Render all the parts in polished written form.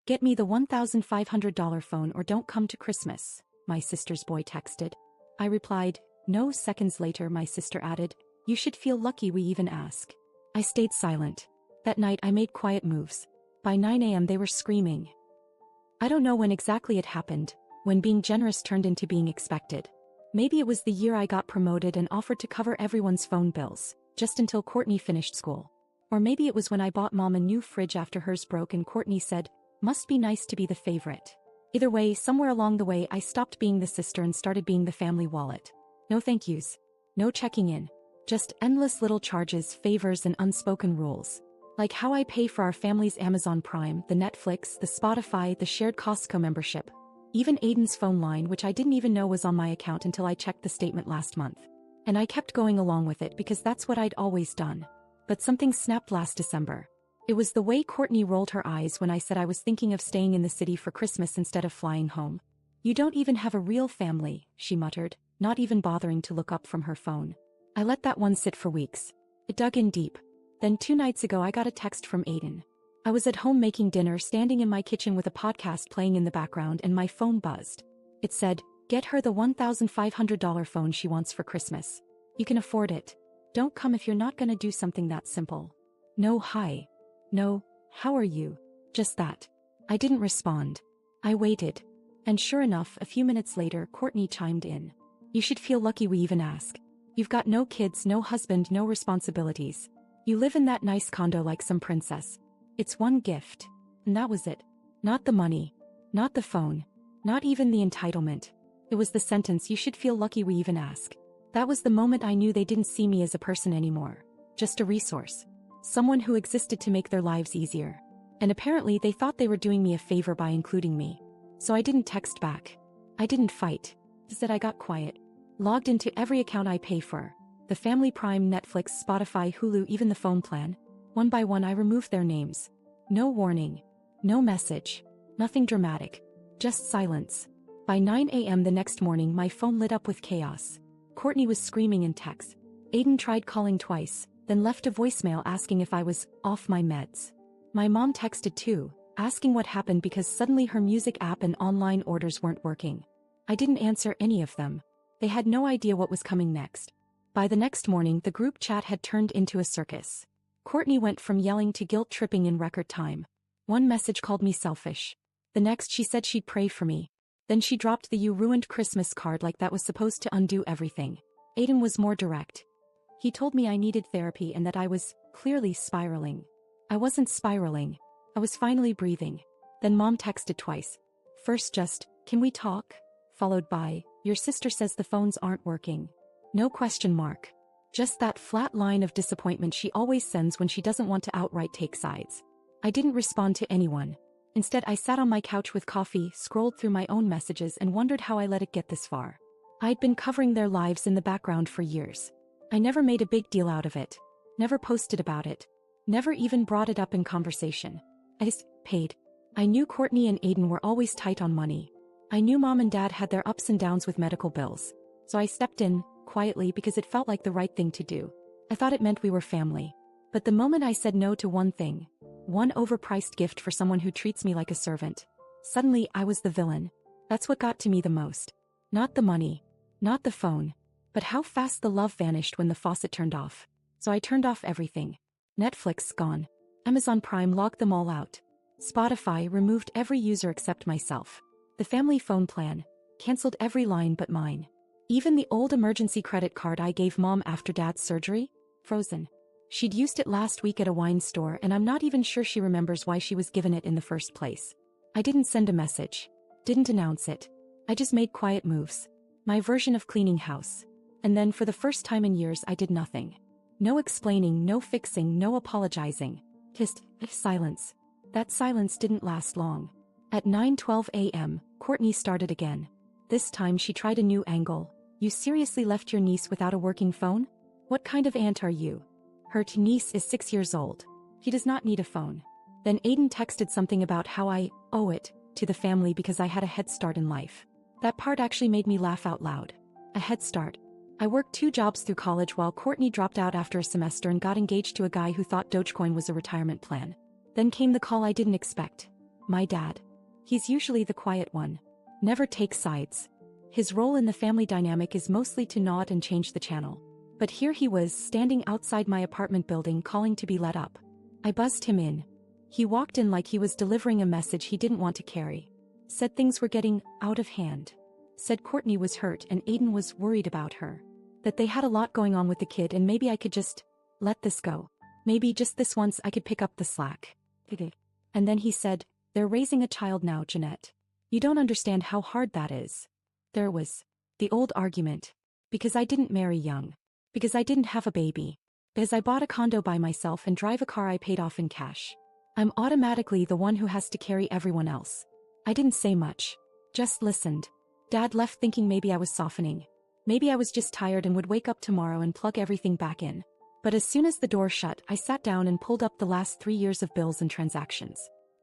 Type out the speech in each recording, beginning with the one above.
"Get me the $1,500 phone or don't come to Christmas," my sister's boy texted. I replied, "No." Seconds later my sister added, "You should feel lucky we even ask." I stayed silent. That night I made quiet moves. By 9 a.m. they were screaming. I don't know when exactly it happened, when being generous turned into being expected. Maybe it was the year I got promoted and offered to cover everyone's phone bills, just until Courtney finished school. Or maybe it was when I bought Mom a new fridge after hers broke and Courtney said, "Must be nice to be the favorite." Either way, somewhere along the way I stopped being the sister and started being the family wallet. No thank yous. No checking in. Just endless little charges, favors, and unspoken rules. Like how I pay for our family's Amazon Prime, the Netflix, the Spotify, the shared Costco membership. Even Aiden's phone line, which I didn't even know was on my account until I checked the statement last month. And I kept going along with it because that's what I'd always done. But something snapped last December. It was the way Courtney rolled her eyes when I said I was thinking of staying in the city for Christmas instead of flying home. "You don't even have a real family," she muttered, not even bothering to look up from her phone. I let that one sit for weeks. It dug in deep. Then 2 nights ago I got a text from Aiden. I was at home making dinner, standing in my kitchen with a podcast playing in the background, and my phone buzzed. It said, "Get her the $1,500 phone she wants for Christmas. You can afford it. Don't come if you're not gonna do something that simple." No hi. No, how are you? Just that. I didn't respond. I waited. And sure enough, a few minutes later, Courtney chimed in. "You should feel lucky we even ask. You've got no kids, no husband, no responsibilities. You live in that nice condo like some princess. It's one gift." And that was it. Not the money. Not the phone. Not even the entitlement. It was the sentence, "You should feel lucky we even ask." That was the moment I knew they didn't see me as a person anymore. Just a resource. Someone who existed to make their lives easier. And apparently they thought they were doing me a favor by including me. So I didn't text back. I didn't fight. Instead I got quiet. Logged into every account I pay for. The Family Prime, Netflix, Spotify, Hulu, even the phone plan. One by one I removed their names. No warning. No message. Nothing dramatic. Just silence. By 9 a.m. the next morning my phone lit up with chaos. Courtney was screaming in text. Aiden tried calling twice, then left a voicemail asking if I was off my meds. My mom texted too, asking what happened because suddenly her music app and online orders weren't working. I didn't answer any of them. They had no idea what was coming next. By the next morning the group chat had turned into a circus. Courtney went from yelling to guilt-tripping in record time. One message called me selfish. The next she said she'd pray for me. Then she dropped the "you ruined Christmas" card like that was supposed to undo everything. Aiden was more direct. He told me I needed therapy and that I was clearly spiraling. I wasn't spiraling. I was finally breathing. Then Mom texted twice. First just, "Can we talk?" Followed by, "Your sister says the phones aren't working." No question mark. Just that flat line of disappointment she always sends when she doesn't want to outright take sides. I didn't respond to anyone. Instead I sat on my couch with coffee, scrolled through my own messages and wondered how I let it get this far. I'd been covering their lives in the background for years. I never made a big deal out of it. Never posted about it. Never even brought it up in conversation. I just paid. I knew Courtney and Aiden were always tight on money. I knew Mom and Dad had their ups and downs with medical bills. So I stepped in, quietly, because it felt like the right thing to do. I thought it meant we were family. But the moment I said no to one thing, one overpriced gift for someone who treats me like a servant, suddenly I was the villain. That's what got to me the most. Not the money. Not the phone. But how fast the love vanished when the faucet turned off. So I turned off everything. Netflix gone. Amazon Prime logged them all out. Spotify removed every user except myself. The family phone plan canceled every line but mine. Even the old emergency credit card I gave Mom after Dad's surgery? Frozen. She'd used it last week at a wine store and I'm not even sure she remembers why she was given it in the first place. I didn't send a message. Didn't announce it. I just made quiet moves. My version of cleaning house. And then for the first time in years I did nothing. No explaining, no fixing, no apologizing. Just silence. That silence didn't last long. At 9:12 a.m., Courtney started again. This time she tried a new angle. "You seriously left your niece without a working phone? What kind of aunt are you? Her niece is 6 years old. He does not need a phone." Then Aiden texted something about how I owe it to the family because I had a head start in life. That part actually made me laugh out loud. A head start. I worked 2 jobs through college while Courtney dropped out after a semester and got engaged to a guy who thought Dogecoin was a retirement plan. Then came the call I didn't expect. My dad. He's usually the quiet one. Never takes sides. His role in the family dynamic is mostly to nod and change the channel. But here he was, standing outside my apartment building calling to be let up. I buzzed him in. He walked in like he was delivering a message he didn't want to carry. Said things were getting out of hand. Said Courtney was hurt and Aiden was worried about her. That they had a lot going on with the kid and maybe I could just let this go. Maybe just this once I could pick up the slack. And then he said, "They're raising a child now, Jeanette. You don't understand how hard that is." There was the old argument. Because I didn't marry young. Because I didn't have a baby. Because I bought a condo by myself and drive a car I paid off in cash. I'm automatically the one who has to carry everyone else. I didn't say much. Just listened. Dad left thinking maybe I was softening. Maybe I was just tired and would wake up tomorrow and plug everything back in. But as soon as the door shut, I sat down and pulled up the last 3 years of bills and transactions.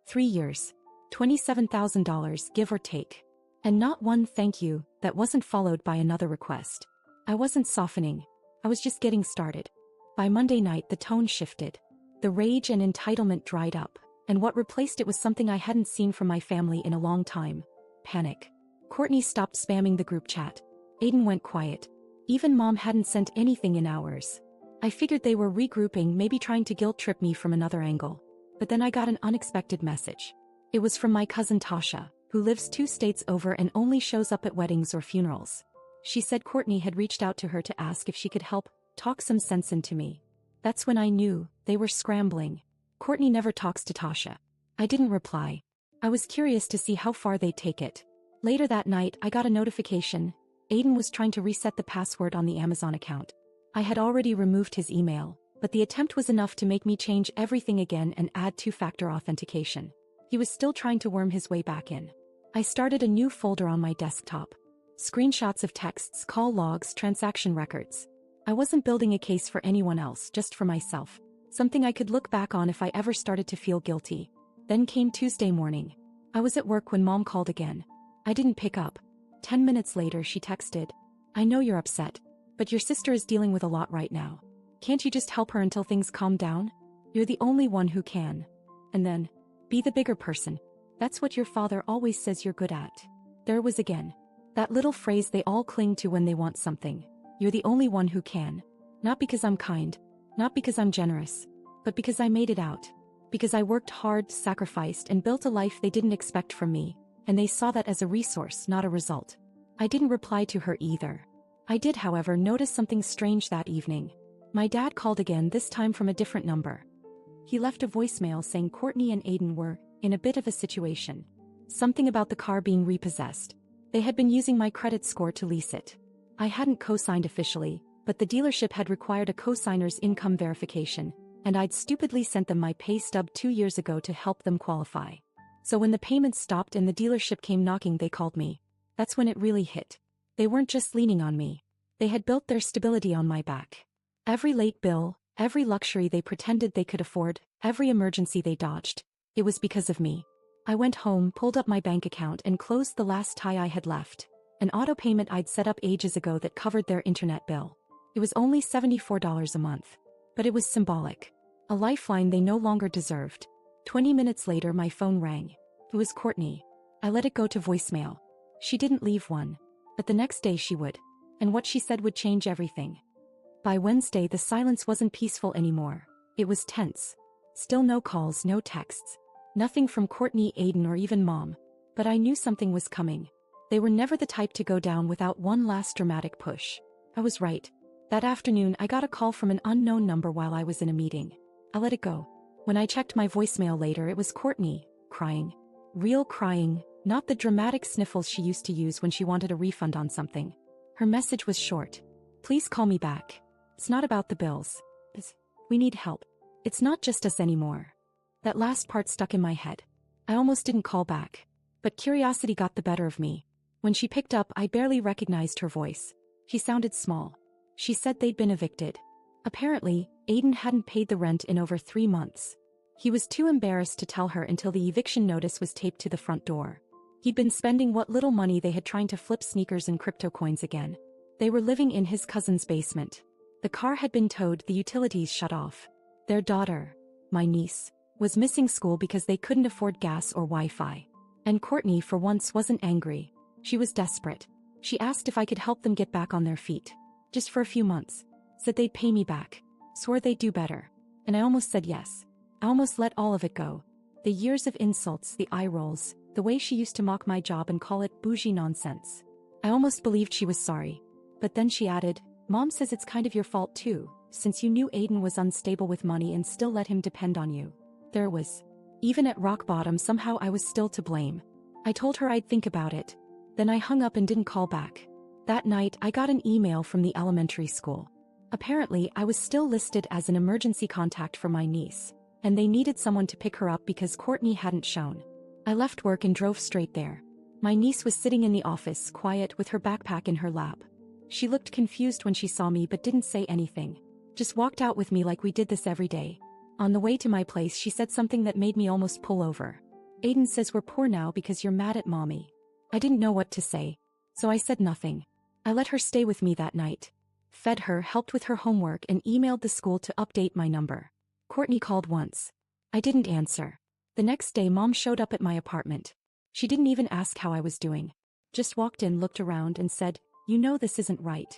3 years. $27,000, give or take. And not one thank you that wasn't followed by another request. I wasn't softening. I was just getting started. By Monday night, the tone shifted. The rage and entitlement dried up, and what replaced it was something I hadn't seen from my family in a long time. Panic. Courtney stopped spamming the group chat. Aiden went quiet. Even Mom hadn't sent anything in hours. I figured they were regrouping, maybe trying to guilt trip me from another angle. But then I got an unexpected message. It was from my cousin Tasha, who lives 2 states over and only shows up at weddings or funerals. She said Courtney had reached out to her to ask if she could help talk some sense into me. That's when I knew they were scrambling. Courtney never talks to Tasha. I didn't reply. I was curious to see how far they'd take it. Later that night, I got a notification. Aiden was trying to reset the password on the Amazon account. I had already removed his email, but the attempt was enough to make me change everything again and add 2-factor authentication. He was still trying to worm his way back in. I started a new folder on my desktop. Screenshots of texts, call logs, transaction records. I wasn't building a case for anyone else, just for myself. Something I could look back on if I ever started to feel guilty. Then came Tuesday morning. I was at work when Mom called again. I didn't pick up. 10 minutes later, she texted, "I know you're upset, but your sister is dealing with a lot right now. Can't you just help her until things calm down? You're the only one who can. And then, be the bigger person. That's what your father always says you're good at." There it was again. That little phrase they all cling to when they want something. You're the only one who can. Not because I'm kind. Not because I'm generous. But because I made it out. Because I worked hard, sacrificed, and built a life they didn't expect from me. And they saw that as a resource, not a result. I didn't reply to her either. I did, however, notice something strange that evening. My dad called again, this time from a different number. He left a voicemail saying Courtney and Aiden were in a bit of a situation. Something about the car being repossessed. They had been using my credit score to lease it. I hadn't co-signed officially, but the dealership had required a co-signer's income verification, and I'd stupidly sent them my pay stub 2 years ago to help them qualify. So when the payments stopped and the dealership came knocking, they called me. That's when it really hit. They weren't just leaning on me. They had built their stability on my back. Every late bill, every luxury they pretended they could afford, every emergency they dodged. It was because of me. I went home, pulled up my bank account, and closed the last tie I had left. An auto payment I'd set up ages ago that covered their internet bill. It was only $74 a month. But it was symbolic. A lifeline they no longer deserved. 20 minutes later, my phone rang. It was Courtney. I let it go to voicemail. She didn't leave one. But the next day she would. And what she said would change everything. By Wednesday, the silence wasn't peaceful anymore. It was tense. Still no calls, no texts. Nothing from Courtney, Aiden, or even Mom. But I knew something was coming. They were never the type to go down without one last dramatic push. I was right. That afternoon, I got a call from an unknown number while I was in a meeting. I let it go. When I checked my voicemail later, it was Courtney, crying. Real crying, not the dramatic sniffles she used to use when she wanted a refund on something. Her message was short. "Please call me back. It's not about the bills. We need help. It's not just us anymore." That last part stuck in my head. I almost didn't call back. But curiosity got the better of me. When she picked up, I barely recognized her voice. She sounded small. She said they'd been evicted. Apparently, Aiden hadn't paid the rent in over 3 months. He was too embarrassed to tell her until the eviction notice was taped to the front door. He'd been spending what little money they had trying to flip sneakers and crypto coins again. They were living in his cousin's basement. The car had been towed, the utilities shut off. Their daughter, my niece, was missing school because they couldn't afford gas or Wi-Fi. And Courtney for once wasn't angry. She was desperate. She asked if I could help them get back on their feet. Just for a few months. Said they'd pay me back. Swore they'd do better. And I almost said yes. I almost let all of it go. The years of insults, the eye rolls, the way she used to mock my job and call it bougie nonsense. I almost believed she was sorry. But then she added, Mom says it's kind of your fault too, since you knew Aiden was unstable with money and still let him depend on you. There was. Even at rock bottom somehow I was still to blame. I told her I'd think about it. Then I hung up and didn't call back. That night I got an email from the elementary school. Apparently I was still listed as an emergency contact for my niece, and they needed someone to pick her up because Courtney hadn't shown. I left work and drove straight there. My niece was sitting in the office, quiet with her backpack in her lap. She looked confused when she saw me but didn't say anything. Just walked out with me like we did this every day. On the way to my place she said something that made me almost pull over. Aiden says we're poor now because you're mad at Mommy. I didn't know what to say, so I said nothing. I let her stay with me that night. Fed her, helped with her homework and emailed the school to update my number. Courtney called once. I didn't answer. The next day Mom showed up at my apartment. She didn't even ask how I was doing. Just walked in, looked around and said, "You know this isn't right."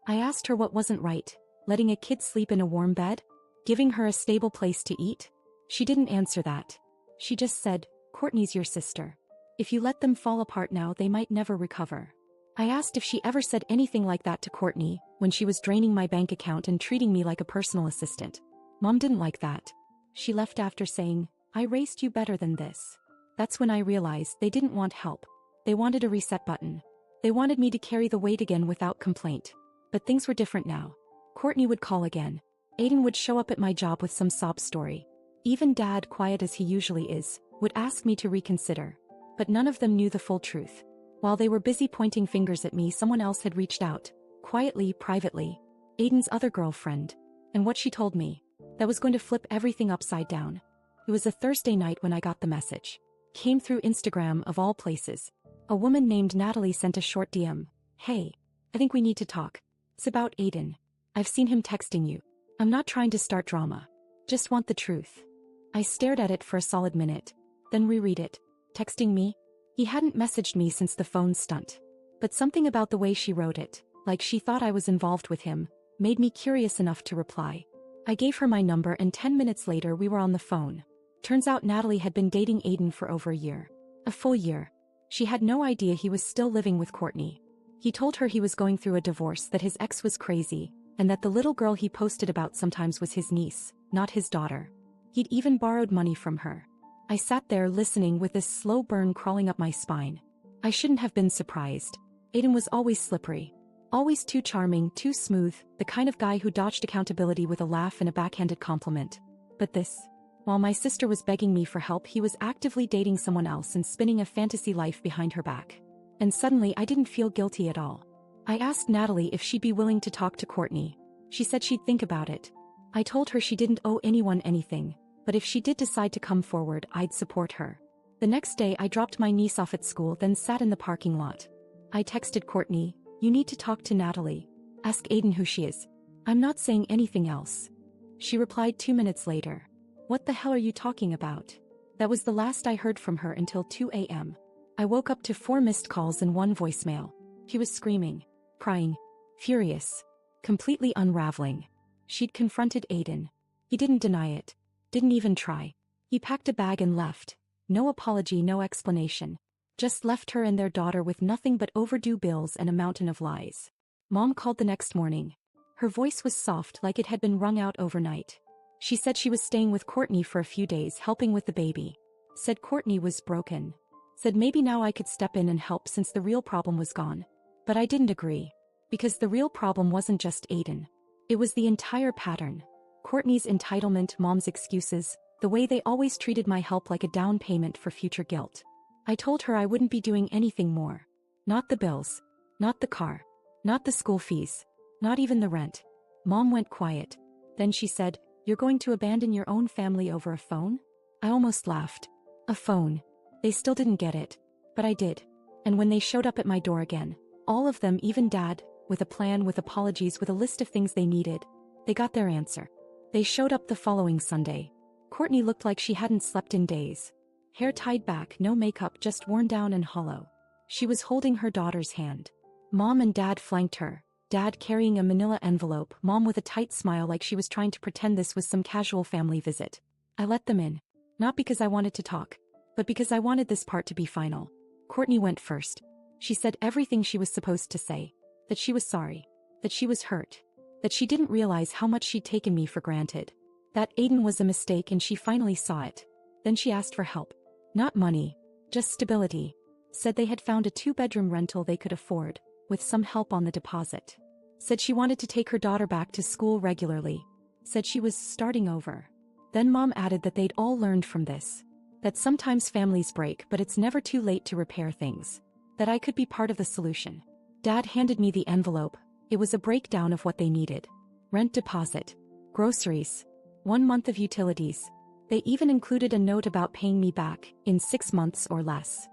I asked her what wasn't right. Letting a kid sleep in a warm bed? Giving her a stable place to eat? She didn't answer that. She just said, "Courtney's your sister. If you let them fall apart now they might never recover." I asked if she ever said anything like that to Courtney when she was draining my bank account and treating me like a personal assistant. Mom didn't like that. She left after saying, "I raised you better than this." That's when I realized they didn't want help. They wanted a reset button. They wanted me to carry the weight again without complaint. But things were different now. Courtney would call again. Aiden would show up at my job with some sob story. Even Dad, quiet as he usually is, would ask me to reconsider. But none of them knew the full truth. While they were busy pointing fingers at me, someone else had reached out. Quietly, privately. Aiden's other girlfriend. And what she told me. That was going to flip everything upside down. It was a Thursday night when I got the message. Came through Instagram of all places. A woman named Natalie sent a short DM. "Hey, I think we need to talk. It's about Aiden. I've seen him texting you. I'm not trying to start drama. Just want the truth." I stared at it for a solid minute. Then reread it. Texting me? He hadn't messaged me since the phone stunt. But something about the way she wrote it, like she thought I was involved with him, made me curious enough to reply. I gave her my number and 10 minutes later we were on the phone. Turns out Natalie had been dating Aiden for over a year. A full year. She had no idea he was still living with Courtney. He told her he was going through a divorce, that his ex was crazy, and that the little girl he posted about sometimes was his niece, not his daughter. He'd even borrowed money from her. I sat there listening with this slow burn crawling up my spine. I shouldn't have been surprised. Aiden was always slippery. Always too charming, too smooth, the kind of guy who dodged accountability with a laugh and a backhanded compliment. But this. While my sister was begging me for help, he was actively dating someone else and spinning a fantasy life behind her back. And suddenly I didn't feel guilty at all. I asked Natalie if she'd be willing to talk to Courtney. She said she'd think about it. I told her she didn't owe anyone anything, but if she did decide to come forward, I'd support her. The next day I dropped my niece off at school, then sat in the parking lot. I texted Courtney, "You need to talk to Natalie. Ask Aiden who she is. I'm not saying anything else." She replied 2 minutes later. "What the hell are you talking about?" That was the last I heard from her until 2 a.m. I woke up to 4 missed calls and 1 voicemail. He was screaming, crying, furious, completely unraveling. She'd confronted Aiden. He didn't deny it. Didn't even try. He packed a bag and left. No apology, no explanation. Just left her and their daughter with nothing but overdue bills and a mountain of lies. Mom called the next morning. Her voice was soft, like it had been wrung out overnight. She said she was staying with Courtney for a few days, helping with the baby. Said Courtney was broken. Said maybe now I could step in and help since the real problem was gone. But I didn't agree. Because the real problem wasn't just Aiden. It was the entire pattern. Courtney's entitlement, Mom's excuses, the way they always treated my help like a down payment for future guilt. I told her I wouldn't be doing anything more. Not the bills. Not the car. Not the school fees. Not even the rent. Mom went quiet. Then she said, "You're going to abandon your own family over a phone?" I almost laughed. A phone. They still didn't get it. But I did. And when they showed up at my door again, all of them, even Dad, with a plan, with apologies, with a list of things they needed, they got their answer. They showed up the following Sunday. Courtney looked like she hadn't slept in days. Hair tied back, no makeup, just worn down and hollow. She was holding her daughter's hand. Mom and Dad flanked her, Dad carrying a manila envelope, Mom with a tight smile like she was trying to pretend this was some casual family visit. I let them in. Not because I wanted to talk, but because I wanted this part to be final. Courtney went first. She said everything she was supposed to say. That she was sorry. That she was hurt. That she didn't realize how much she'd taken me for granted. That Aiden was a mistake and she finally saw it. Then she asked for help. Not money. Just stability. Said they had found a 2-bedroom rental they could afford, with some help on the deposit. Said she wanted to take her daughter back to school regularly. Said she was starting over. Then Mom added that they'd all learned from this. That sometimes families break, but it's never too late to repair things. That I could be part of the solution. Dad handed me the envelope. It was a breakdown of what they needed. Rent deposit. Groceries. 1 month of utilities. They even included a note about paying me back in 6 months or less.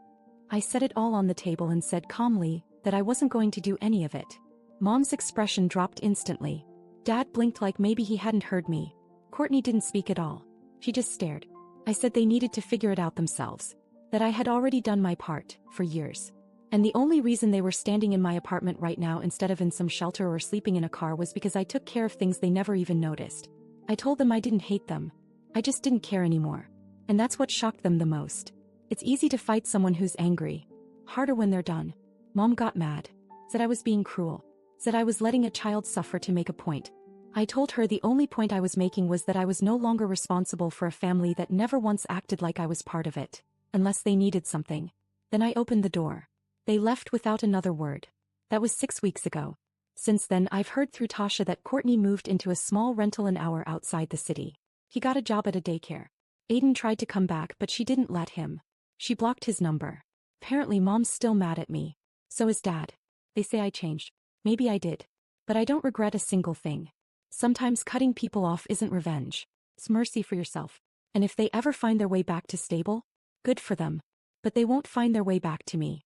I set it all on the table and said calmly that I wasn't going to do any of it. Mom's expression dropped instantly. Dad blinked like maybe he hadn't heard me. Courtney didn't speak at all. She just stared. I said they needed to figure it out themselves. That I had already done my part, for years. And the only reason they were standing in my apartment right now instead of in some shelter or sleeping in a car was because I took care of things they never even noticed. I told them I didn't hate them. I just didn't care anymore. And that's what shocked them the most. It's easy to fight someone who's angry. Harder when they're done. Mom got mad. Said I was being cruel. Said I was letting a child suffer to make a point. I told her the only point I was making was that I was no longer responsible for a family that never once acted like I was part of it. Unless they needed something. Then I opened the door. They left without another word. That was 6 weeks ago. Since then I've heard through Tasha that Courtney moved into a small rental an hour outside the city. He got a job at a daycare. Aiden tried to come back but she didn't let him. She blocked his number. Apparently Mom's still mad at me. So is Dad. They say I changed. Maybe I did. But I don't regret a single thing. Sometimes cutting people off isn't revenge. It's mercy for yourself. And if they ever find their way back to stable, good for them. But they won't find their way back to me.